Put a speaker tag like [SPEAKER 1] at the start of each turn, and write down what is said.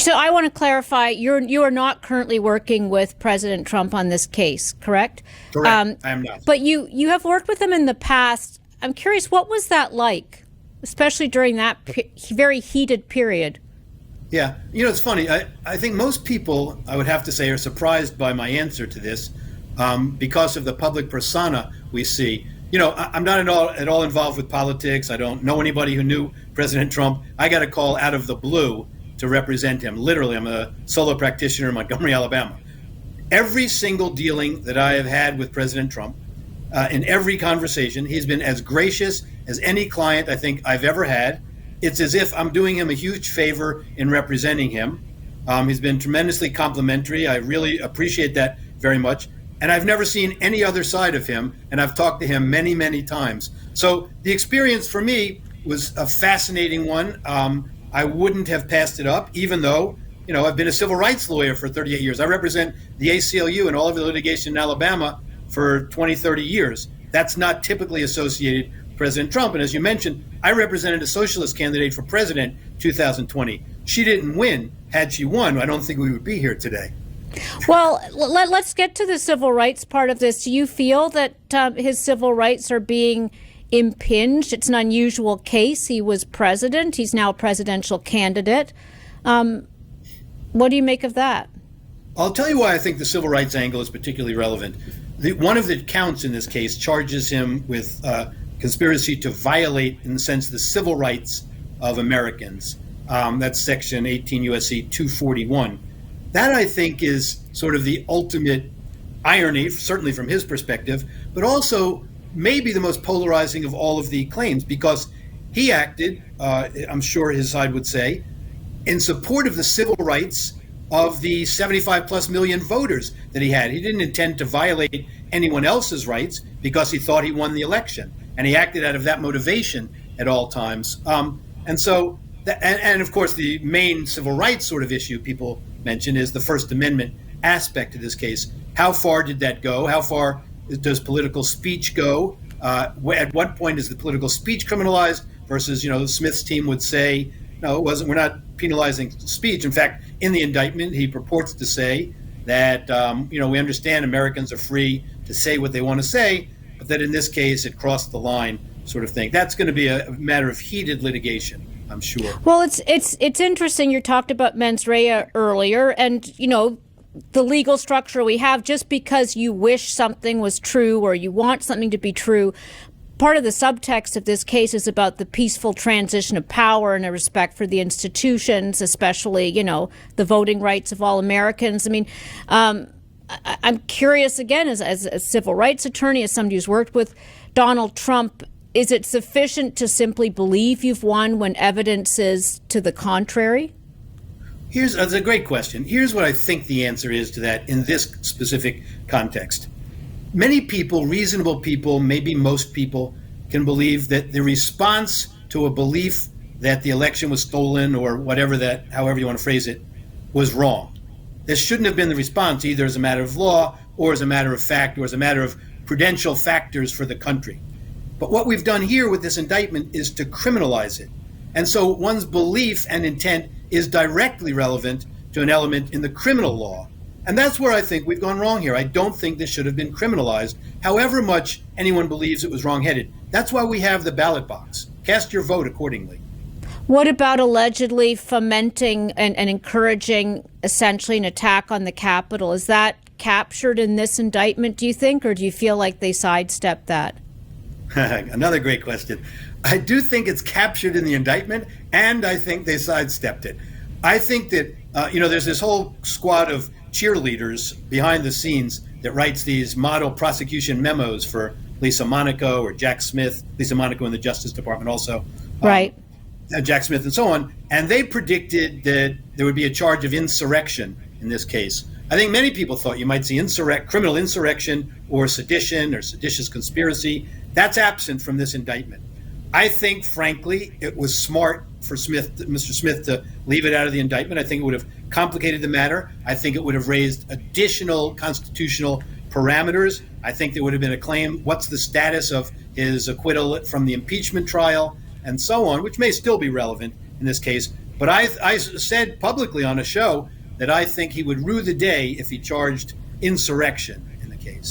[SPEAKER 1] So I want to clarify, you are not currently working with President Trump on this case, correct?
[SPEAKER 2] Correct. I am not.
[SPEAKER 1] But you have worked with him in the past. I'm curious, what was that like, especially during that very heated period?
[SPEAKER 2] Yeah. It's funny. I think most people, I would have to say, are surprised by my answer to this because of the public persona we see. I'm not at all involved with politics. I don't know anybody who knew President Trump. I got a call out of the blue to represent him. Literally, I'm a solo practitioner in Montgomery, Alabama. Every single dealing that I have had with President Trump, in every conversation, he's been as gracious as any client I think I've ever had. It's as if I'm doing him a huge favor in representing him. He's been tremendously complimentary. I really appreciate that very much. And I've never seen any other side of him, and I've talked to him many, many times. So the experience for me was a fascinating one. I wouldn't have passed it up, even though, I've been a civil rights lawyer for 38 years. I represent the ACLU and all of the litigation in Alabama for 20, 30 years. That's not typically associated with President Trump. And as you mentioned, I represented a socialist candidate for president 2020. She didn't win. Had she won, I don't think we would be here today.
[SPEAKER 1] Well, let's get to the civil rights part of this. Do you feel that his civil rights are being impinged? It's an unusual case. He was president. He's now a presidential candidate. What do you make of that?
[SPEAKER 2] I'll tell you why I think the civil rights angle is particularly relevant. One of the counts in this case charges him with conspiracy to violate, in the sense, the civil rights of Americans. That's Section 18 U.S.C. 241. That, I think, is sort of the ultimate irony, certainly from his perspective, but also maybe the most polarizing of all of the claims, because he acted, I'm sure his side would say, in support of the civil rights of the 75 plus million voters that he had. He didn't intend to violate anyone else's rights because he thought he won the election. And he acted out of that motivation at all times. And of course, the main civil rights sort of issue people mention is the First Amendment aspect of this case. How far did that go? How far does political speech go? At what point is the political speech criminalized versus, Smith's team would say, no, it wasn't. We're not penalizing speech. In fact, in the indictment, he purports to say that, we understand Americans are free to say what they want to say, but that in this case, it crossed the line sort of thing. That's going to be a matter of heated litigation, I'm sure.
[SPEAKER 1] Well, it's interesting. You talked about mens rea earlier, and, the legal structure we have, just because you wish something was true or you want something to be true. Part of the subtext of this case is about the peaceful transition of power and a respect for the institutions, especially, the voting rights of all Americans. I mean, I'm curious, again, as a civil rights attorney, as somebody who's worked with Donald Trump, is it sufficient to simply believe you've won when evidence is to the contrary?
[SPEAKER 2] That's a great question. Here's what I think the answer is to that in this specific context. Many people, reasonable people, maybe most people, can believe that the response to a belief that the election was stolen or however you want to phrase it, was wrong. This shouldn't have been the response, either as a matter of law or as a matter of fact or as a matter of prudential factors for the country. But what we've done here with this indictment is to criminalize it. And so one's belief and intent is directly relevant to an element in the criminal law. And that's where I think we've gone wrong here. I don't think this should have been criminalized, however much anyone believes it was wrongheaded. That's why we have the ballot box. Cast your vote accordingly.
[SPEAKER 1] What about allegedly fomenting and encouraging essentially an attack on the Capitol? Is that captured in this indictment, do you think, or do you feel like they sidestepped that?
[SPEAKER 2] Another great question. I do think it's captured in the indictment, and I think they sidestepped it. I think that, there's this whole squad of cheerleaders behind the scenes that writes these model prosecution memos for Lisa Monaco or Jack Smith, Lisa Monaco in the Justice Department also.
[SPEAKER 1] Right.
[SPEAKER 2] Jack Smith and so on. And they predicted that there would be a charge of insurrection in this case. I think many people thought you might see criminal insurrection or sedition or seditious conspiracy. That's absent from this indictment. I think, frankly, it was smart for Mr. Smith to leave it out of the indictment. I think it would have complicated the matter. I think it would have raised additional constitutional parameters. I think there would have been a claim, what's the status of his acquittal from the impeachment trial and so on, which may still be relevant in this case. But I said publicly on a show that I think he would rue the day if he charged insurrection in the case.